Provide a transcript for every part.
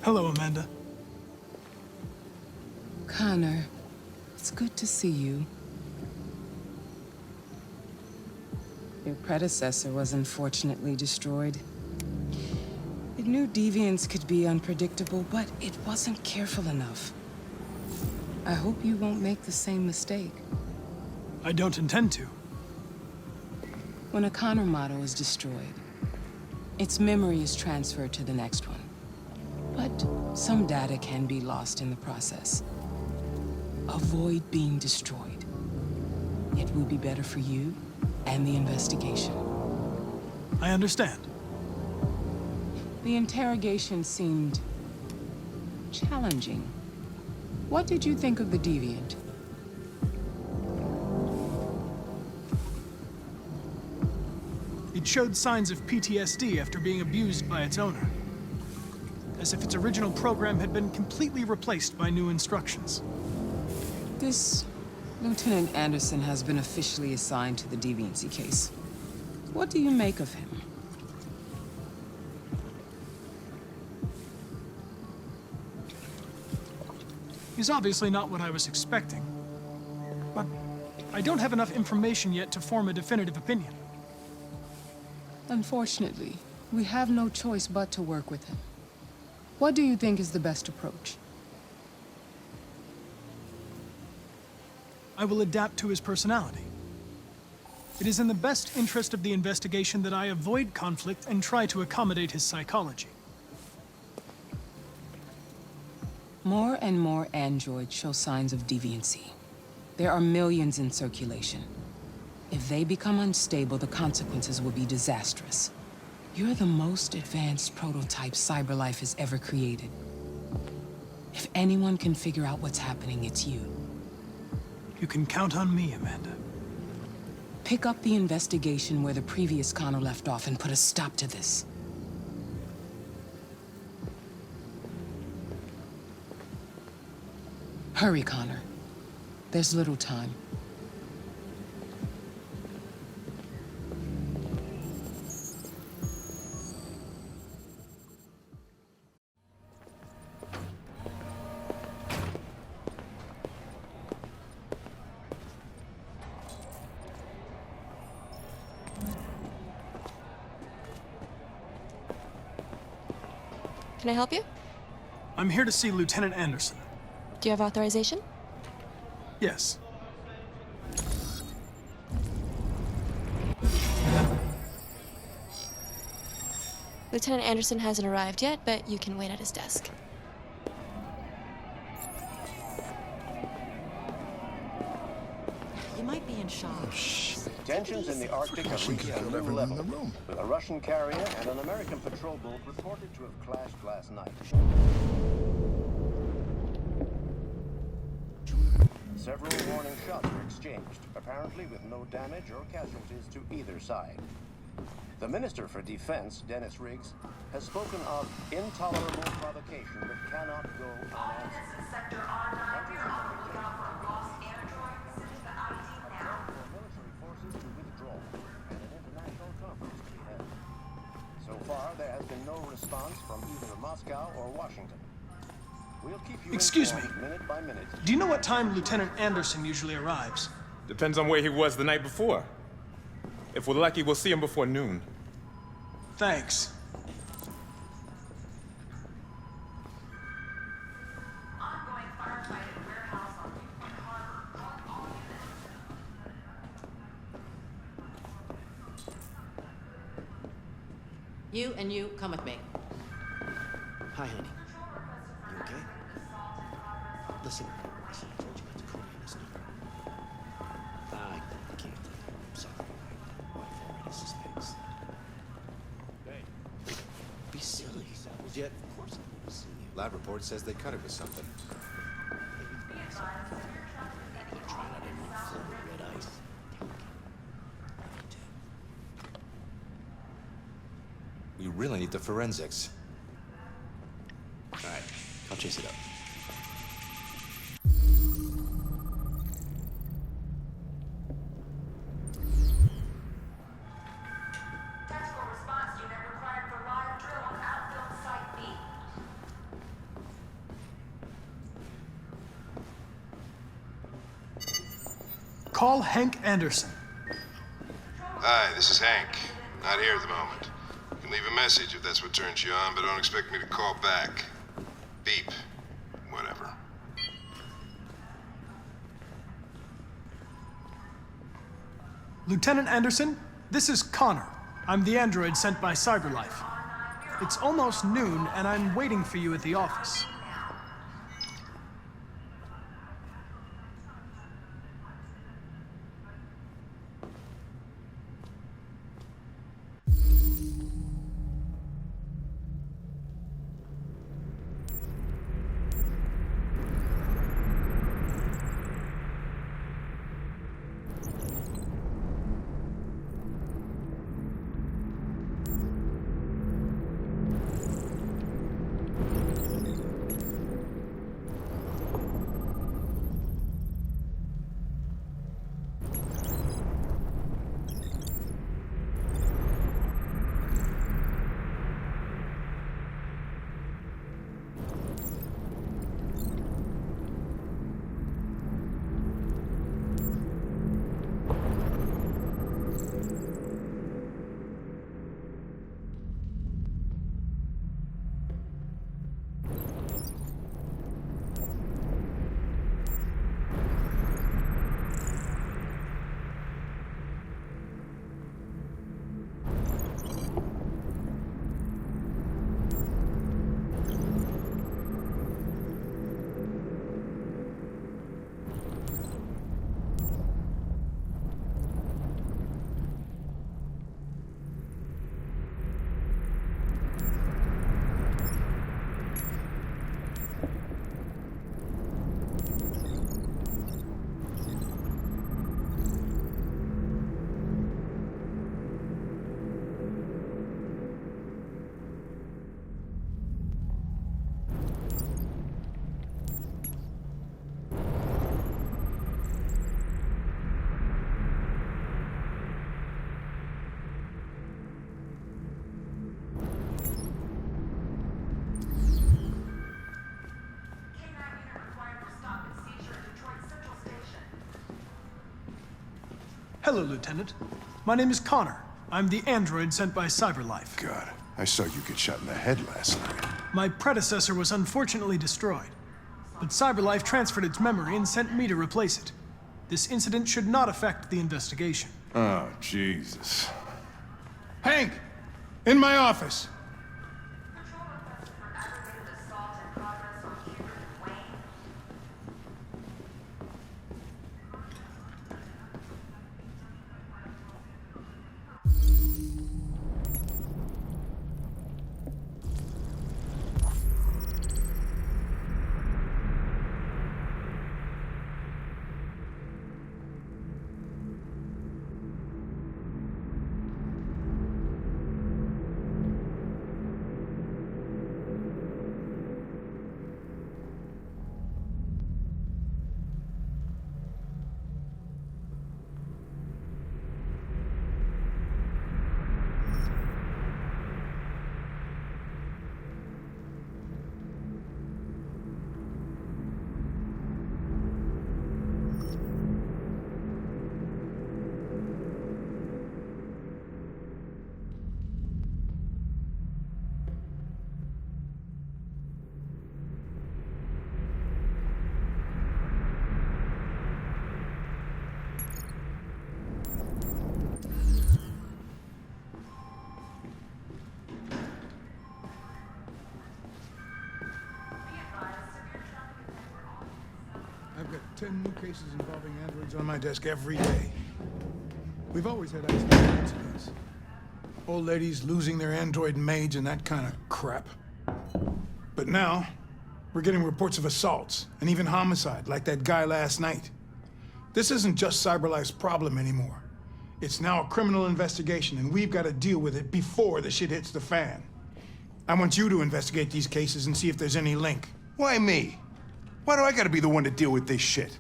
Hello, Amanda. Connor, it's good to see you. Your predecessor was unfortunately destroyed. It knew deviants could be unpredictable, but it wasn't careful enough. I hope you won't make the same mistake. I don't intend to. When a Connor model is destroyed, its memory is transferred to the next one. But some data can be lost in the process. Avoid being destroyed. It will be better for you and the investigation. I understand. The interrogation seemed challenging. What did you think of the Deviant? It showed signs of PTSD after being abused by its owner. As if its original program had been completely replaced by new instructions. This Lieutenant Anderson has been officially assigned to the Deviancy case. What do you make of him? He's obviously not what I was expecting. But I don't have enough information yet to form a definitive opinion. Unfortunately, we have no choice but to work with him. What do you think is the best approach? I will adapt to his personality. It is in the best interest of the investigation that I avoid conflict and try to accommodate his psychology. More and more androids show signs of deviancy. There are millions in circulation. If they become unstable, the consequences will be disastrous. You're the most advanced prototype CyberLife has ever created. If anyone can figure out what's happening, it's you. You can count on me, Amanda. Pick up the investigation where the previous Connor left off and put a stop to this. Hurry, Connor. There's little time. Can I help you? I'm here to see Lieutenant Anderson. Do you have authorization? Yes. Lieutenant Anderson hasn't arrived yet, but you can wait at his desk. You might be in shock. Tensions in the Arctic have reached a new level. A Russian carrier and an American patrol boat reported to have clashed last night. Several warning shots were exchanged, apparently with no damage or casualties to either side. The Minister for Defense, Dennis Riggs, has spoken of intolerable provocation that cannot go unanswered. Sector R9, you're on the lookout for a Ross android. Sending the ID now. For military forces to withdraw and an international conference to be held. So far, there has been no response from either Moscow or Washington. We'll keep you Excuse me. informed minute by minute. Do you know what time Lieutenant Anderson usually arrives? Depends on where he was the night before. If we're lucky, we'll see him before noon. Thanks. Ongoing firefight at warehouse on Newport Harbor. Mark all units. You and you, come with me. Hi, honey. You okay? Listen, I told you not to call me on this number. I can't. I'm sorry. My wife already suspects. Hey. Be silly. Jet, Of course I want to see you. lab report says they cut it with something. I'm trying not to float with red ice. Me too. We really need the forensics. All right, I'll chase it up. Tactical response unit required for live drill on outfield site B. Call Hank Anderson. Hi, this is Hank. Not here at the moment. You can leave a message if that's what turns you on, but don't expect me to call back. Beep. Whatever. Lieutenant Anderson, this is Connor. I'm the android sent by CyberLife. It's almost noon, and I'm waiting for you at the office. Hello, Lieutenant. My name is Connor. I'm the android sent by CyberLife. God, I saw you get shot in the head last night. My predecessor was unfortunately destroyed, but CyberLife transferred its memory and sent me to replace it. This incident should not affect the investigation. Oh, Jesus. Hank! In my office! Patrol requested for aggravated assault in progress on Hubert and Wayne. I've got 10 new cases involving androids on my desk every day. We've always had isolated incidents. Old ladies losing their android maids and that kind of crap. But now, we're getting reports of assaults and even homicide, like that guy last night. This isn't just CyberLife's problem anymore. It's now a criminal investigation, and we've got to deal with it before the shit hits the fan. I want you to investigate these cases and see if there's any link. Why me? Why do I gotta be the one to deal with this shit?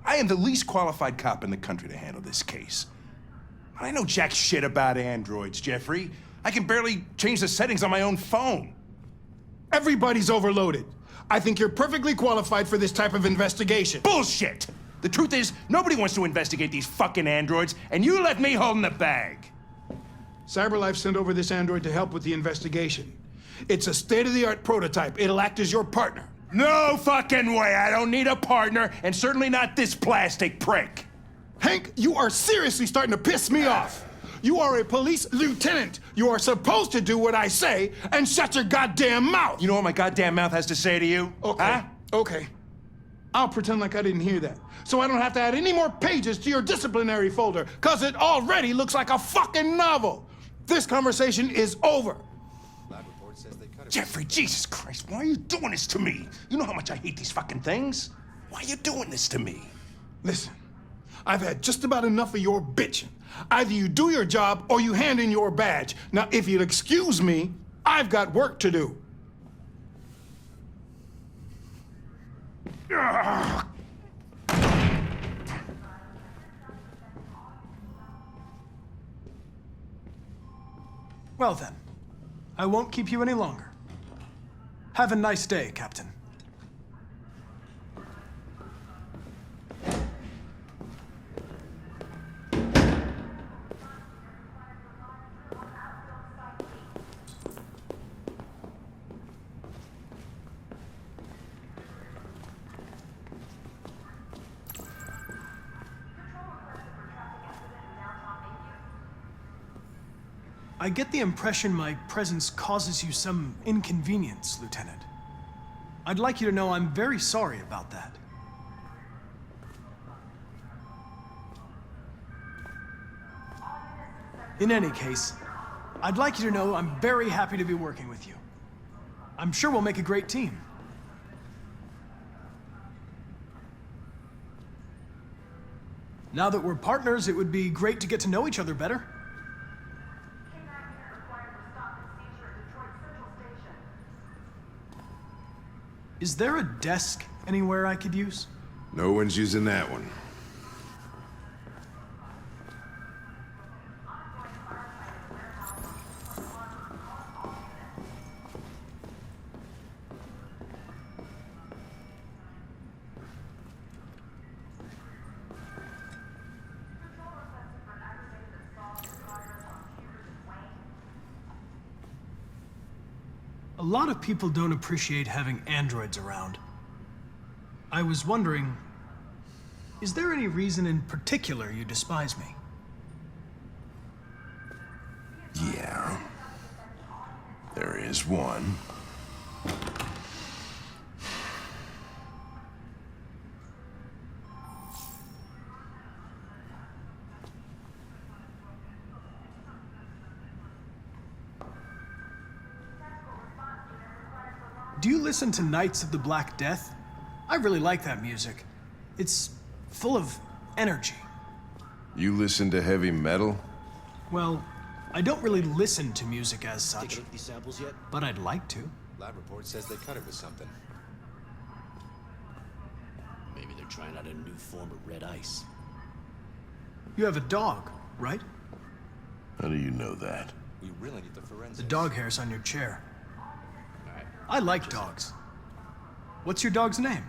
I am the least qualified cop in the country to handle this case. I know jack shit about androids, Jeffrey. I can barely change the settings on my own phone. Everybody's overloaded. I think you're perfectly qualified for this type of investigation. Bullshit! The truth is, nobody wants to investigate these fucking androids, and you left me holding the bag. CyberLife sent over this android to help with the investigation. It's a state-of-the-art prototype. It'll act as your partner. No fucking way! I don't need a partner, and certainly not this plastic prick. Hank, you are seriously starting to piss me off. You are a police lieutenant. You are supposed to do what I say and shut your goddamn mouth. You know what my goddamn mouth has to say to you? Okay. Huh? Okay. I'll pretend like I didn't hear that, so I don't have to add any more pages to your disciplinary folder, because it already looks like a fucking novel. This conversation is over. Lab report says they cut it. Jeffrey, Jesus Christ, why are you doing this to me? You know how much I hate these fucking things. Why are you doing this to me? Listen, I've had just about enough of your bitching. Either you do your job or you hand in your badge. Now, if you'll excuse me, I've got work to do. Ugh. Well then, I won't keep you any longer. Have a nice day, Captain. I get the impression my presence causes you some inconvenience, Lieutenant. I'd like you to know I'm very sorry about that. In any case, I'd like you to know I'm very happy to be working with you. I'm sure we'll make a great team. Now that we're partners, it would be great to get to know each other better. Is there a desk anywhere I could use? No one's using that one. A lot of people don't appreciate having androids around. I was wondering, is there any reason in particular you despise me? Yeah. There is one. Do you listen to Knights of the Black Death? I really like that music. It's full of energy. You listen to heavy metal? Well, I don't really listen to music as Take a such, look at these samples yet? but I'd like to. Lab report says they cut it with something. Maybe they're trying out a new form of red ice. You have a dog, right? How do you know that? We really need the forensics. The dog hair's on your chair. All right. I like dogs. What's your dog's name?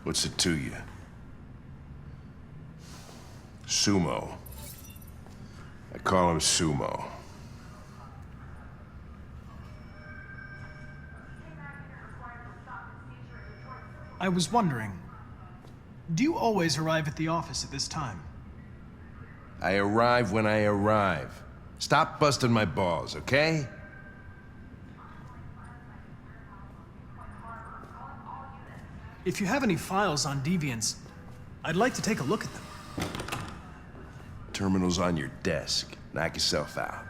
What's it to you? Sumo. I call him Sumo. I was wondering, do you always arrive at the office at this time? I arrive when I arrive. Stop busting my balls, okay? If you have any files on Deviants, I'd like to take a look at them. Terminal's on your desk. Knock yourself out.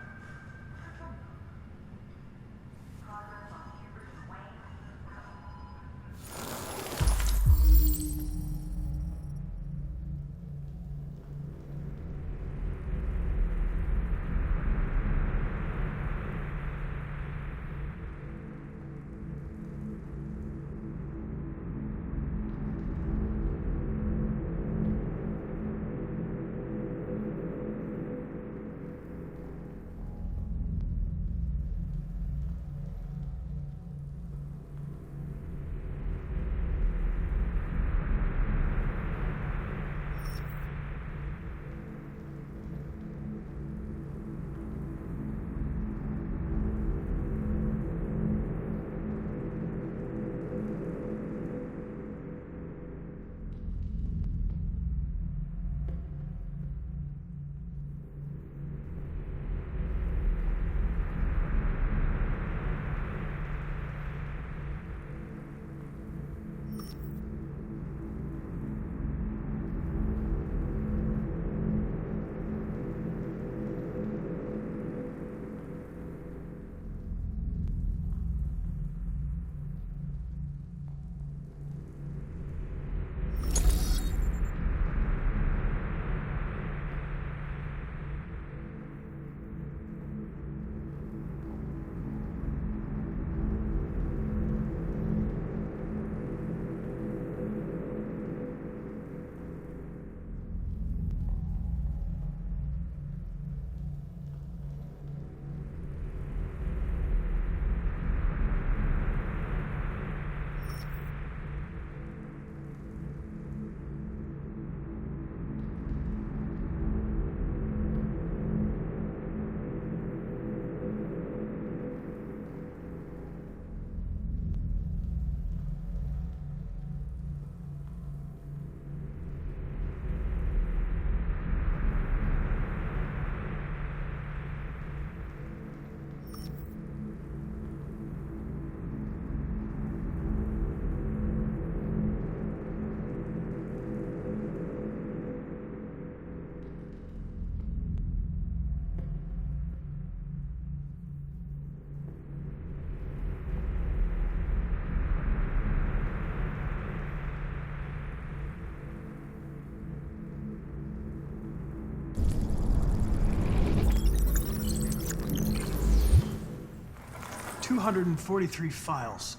243 files.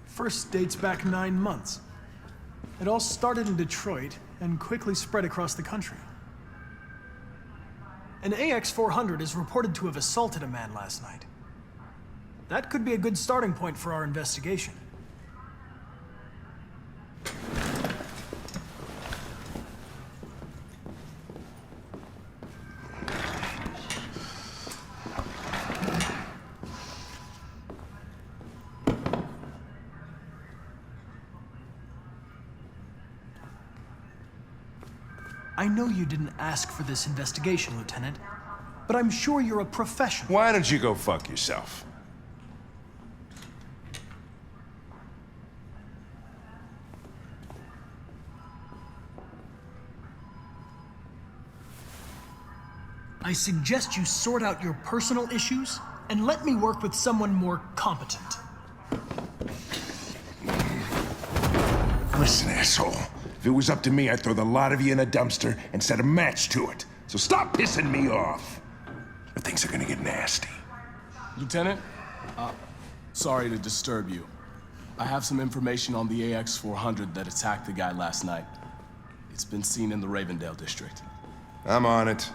First dates back 9 months. It all started in Detroit and quickly spread across the country. An AX-400 is reported to have assaulted a man last night. That could be a good starting point for our investigation. I know you didn't ask for this investigation, Lieutenant, but I'm sure you're a professional. Why don't you go fuck yourself? I suggest you sort out your personal issues and let me work with someone more competent. Listen, asshole. If it was up to me, I'd throw the lot of you in a dumpster and set a match to it. So stop pissing me off. Or things are gonna get nasty. Lieutenant, sorry to disturb you. I have some information on the AX-400 that attacked the guy last night. It's been seen in the Ravendale district. I'm on it.